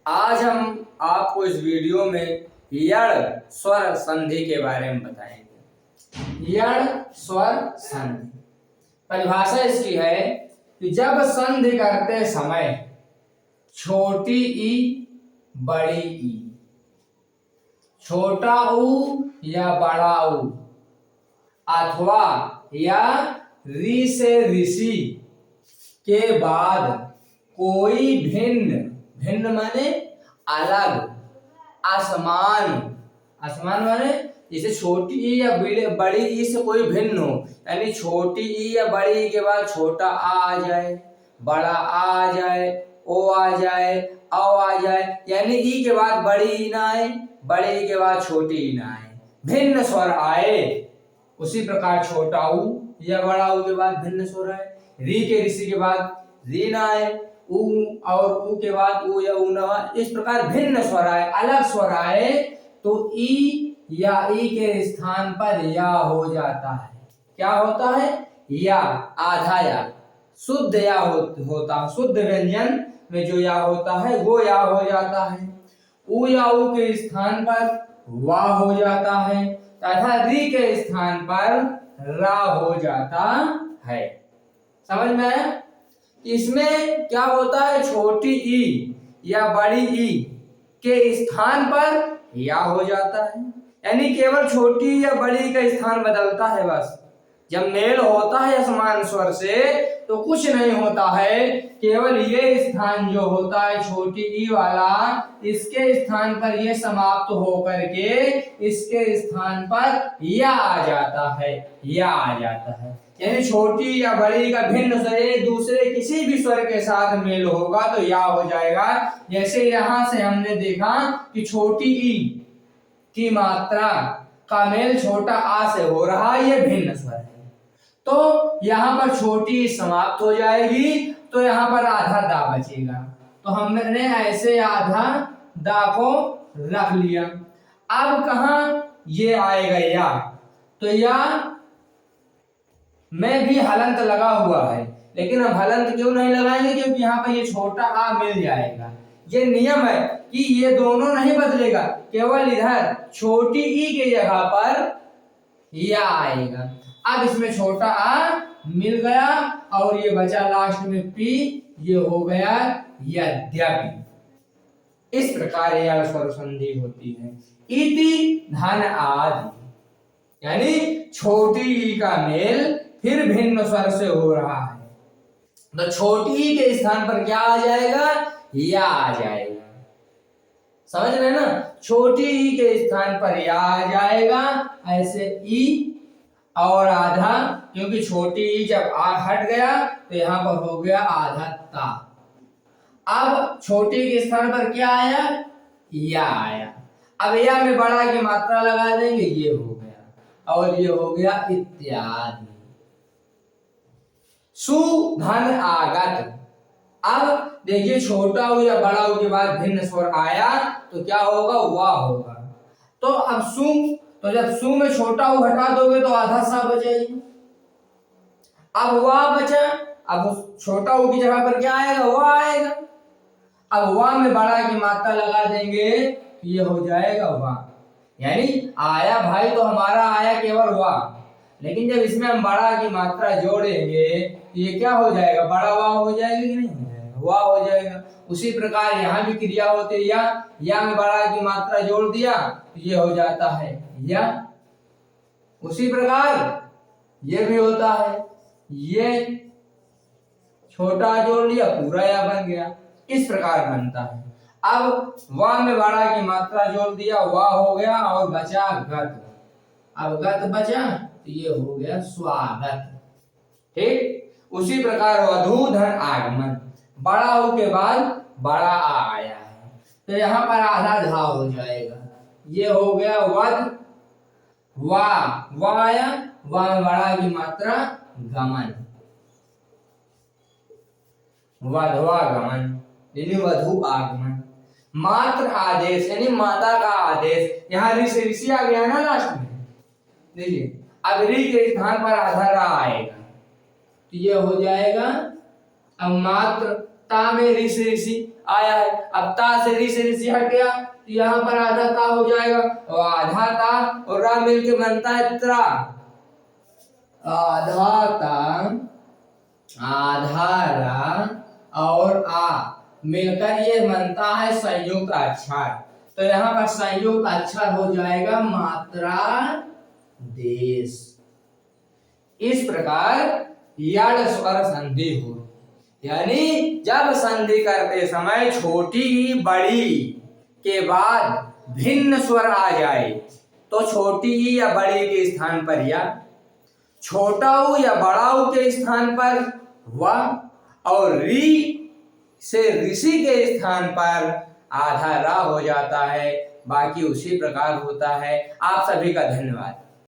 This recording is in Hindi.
आज हम आपको इस वीडियो में यण स्वर संधि के बारे में बताएंगे। यण स्वर संधि परिभाषा इसकी है कि जब संधि करते समय छोटी ई बड़ी ई, छोटा ऊ या बड़ा ऊ अथवा या री से ऋषि के बाद कोई भिन्न माने अलग, असमान, असमान माने जैसे छोटी ई या बड़ी ई से कोई भिन्न हो, यानी छोटी ई या बड़ी ई के बाद छोटा आ जाए, बड़ा आ जाए, ओ आ जाए, औ आ जाए, यानी ई के बाद बड़ी ई ना आए, बड़ी ई के बाद छोटी ई ना आए, भिन्न स्वर आए। उसी प्रकार छोटा ऊ या बड़ा ऊ के बाद भिन्न स्वर आए, री के ऋषि के बाद री ना आए, ऊ और ऊ के बाद ऊ या ऊ ना आए, इस प्रकार भिन्न स्वर आए, अलग स्वर आए तो ई या ई के स्थान पर या हो जाता है। क्या होता है? या, आधा या, शुद्ध या होता, शुद्ध व्यंजन में जो या होता है वो या हो जाता है। ऊ या ऊ के स्थान पर वा हो जाता है तथा री के स्थान पर रा हो जाता है। समझ में आया? इसमें क्या होता है, छोटी ई या बड़ी ई के स्थान पर या हो जाता है, यानी केवल छोटी या बड़ी का स्थान बदलता है बस। जब मेल होता है असमान स्वर से तो कुछ नहीं होता है, केवल ये स्थान जो होता है छोटी ई वाला, इसके स्थान पर ये समाप्त होकर के इसके स्थान पर या आ जाता है, या आ जाता है। यानी छोटी या बड़ी का भिन्न स्वर दूसरे किसी भी स्वर के साथ मेल होगा तो या हो जाएगा। जैसे यहां से हमने देखा कि छोटी ई की मात्रा का मेल छोटा आ से हो रहा है, ये भिन्न स्वर है, तो यहाँ पर छोटी समाप्त हो जाएगी तो यहाँ पर आधा दा बचेगा, तो हमने ऐसे आधा दा को रख लिया। अब कहा ये आएगा या, तो या में भी हलंत लगा हुआ है, लेकिन हम हलंत क्यों नहीं लगाएंगे, क्योंकि यहाँ पर ये छोटा आ मिल जाएगा। ये नियम है कि ये दोनों नहीं बदलेगा, केवल इधर छोटी ई के जगह पर या आएगा। अब इसमें छोटा आ मिल गया और ये बचा लास्ट में पी, ये हो गया यद्यपि। इस प्रकार यह स्वर संधि होती है। इति धन आदि, यानी छोटी ई का मेल फिर भिन्न स्वर से हो रहा है, तो छोटी ई के स्थान पर क्या आ जाएगा, या आ जाएगा। समझ रहे ना? छोटी ई के स्थान पर या आ जाएगा, ऐसे ई और आधा, क्योंकि छोटी ई जब आ हट गया तो यहां पर हो गया आधा ता। अब छोटी के स्थान पर क्या आया, या आया। अब या में बड़ा की मात्रा लगा देंगे, ये हो गया, और ये हो गया इत्यादि। सु धन आगत। अब देखिए छोटा हो या बड़ा हो के बाद भिन्न स्वर आया तो क्या होगा, वाह होगा। तो अब सु, तो जब सु में छोटा ऊ हटा दोगे तो आधा सा बचेगी। अब वाह बचा, अब छोटा ऊ की जगह पर क्या आएगा, वाह आएगा। अब वाह में बड़ा की मात्रा लगा देंगे तो ये हो जाएगा वाह, यानी आया भाई तो हमारा आया केवल वाह, लेकिन जब इसमें हम बड़ा की मात्रा जोड़ेंगे तो ये क्या हो जाएगा, बड़ा वाह हो जाएगा कि नहीं हो जाएगा, वाह हो जाएगा। उसी प्रकार यहाँ भी क्रिया होती है, या में बड़ा की मात्रा जोड़ दिया तो ये हो जाता है या। उसी प्रकार ये भी होता है, ये छोटा जोड़ लिया पूरा या बन गया, इस प्रकार बनता है। अब वाह में बड़ा की मात्रा जोड़ दिया, वाह हो गया और बचा गत। अब गत बचा तो ये हो गया स्वागत। ठीक, उसी प्रकार वधू धन आगमन, बड़ा हो के बाद बड़ा आ आया है तो यहाँ पर आधा धा हो जाएगा, ये हो गया वध, वाह आया, वाह में बड़ा की मात्रा गमन, वधवागमन यानी वधु आगमन। मात्र आदेश यानी माता का आदेश, यहाँ ऋषि आ गया ना लास्ट में, देखिए अब री के स्थान पर आधा रा आएगा तो ये हो जाएगा। अब मात्र ता में ऋषि, आया है। अब ता से ऋषि हट गया तो यहाँ पर आधा ता हो जाएगा और आधा ता और रा मिलके बनता है त्रा। आधा ता आधा रा और आ मिलकर ये बनता है संयुक्त अक्षर। तो यहाँ पर संयुक्त अक्षर हो जाएगा मात्रा देश। इस प्रकार यड स्वर संधि हो, यानी जब संधि करते समय छोटी बड़ी के बाद भिन्न स्वर आ जाए तो छोटी ई या बड़ी के स्थान पर या, छोटा ऊ या बड़ा ऊ के स्थान पर व, और री से ऋषि के स्थान पर आधा रा हो जाता है। बाकी उसी प्रकार होता है। आप सभी का धन्यवाद।